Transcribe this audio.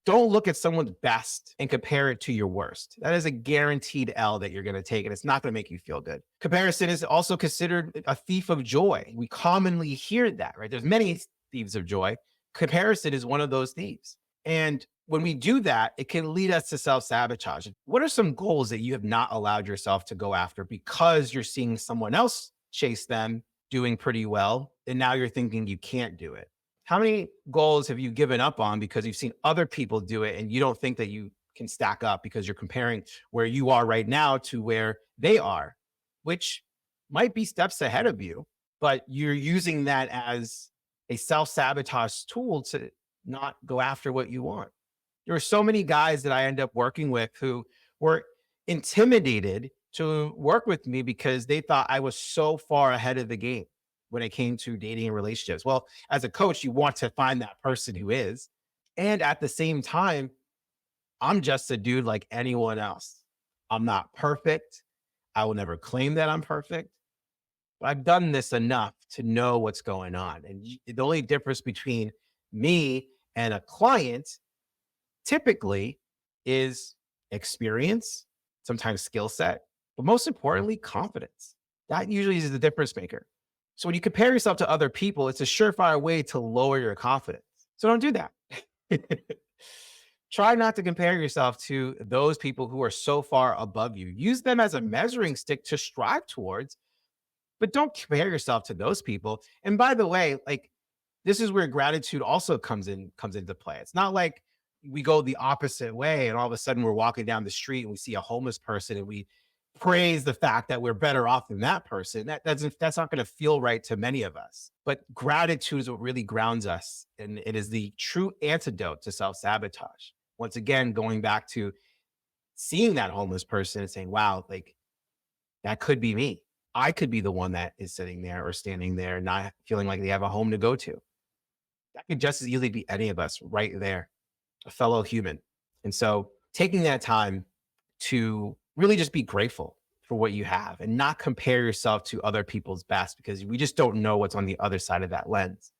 Don't look at someone's best and compare it to your worst. That is a guaranteed L that you're going to take, and it's not going to make you feel good. Comparison is also considered a thief of joy. We commonly hear that, right? There's many thieves of joy. Comparison is one of those thieves. And when we do that, it can lead us to self sabotage. What are some goals that you have not allowed yourself to go after because you're seeing someone else chase them doing pretty well? And now you're thinking you can't do it. How many goals have you given up on because you've seen other people do it and you don't think that you can stack up because you're comparing where you are right now to where they are, which might be steps ahead of you, but you're using that as a self sabotage tool to not go after what you want. There are so many guys that I end up working with who were intimidated to work with me because they thought I was so far ahead of the game when it came to dating and relationships. Well, as a coach, you want to find that person who is. And at the same time, I'm just a dude like anyone else. I'm not perfect. I will never claim that I'm perfect, but I've done this enough to know what's going on. And the only difference between me and a client typically is experience, sometimes skill set, but most importantly, confidence. That usually is the difference maker. So when you compare yourself to other people, it's a surefire way to lower your confidence. So don't do that. Try not to compare yourself to those people who are so far above you. Use them as a measuring stick to strive towards, but don't compare yourself to those people. And by the way, like this is where gratitude also comes into play. It's not like we go the opposite way and all of a sudden we're walking down the street and we see a homeless person and we praise the fact that we're better off than that person. That's not going to feel right to many of us. But gratitude is what really grounds us, and it is the true antidote to self-sabotage. Once again, going back to seeing that homeless person and saying, wow, like that could be me. I could be the one that is sitting there or standing there, not feeling like they have a home to go to. That could just as easily be any of us right there, a fellow human. And so taking that time to really just be grateful for what you have and not compare yourself to other people's best because we just don't know what's on the other side of that lens.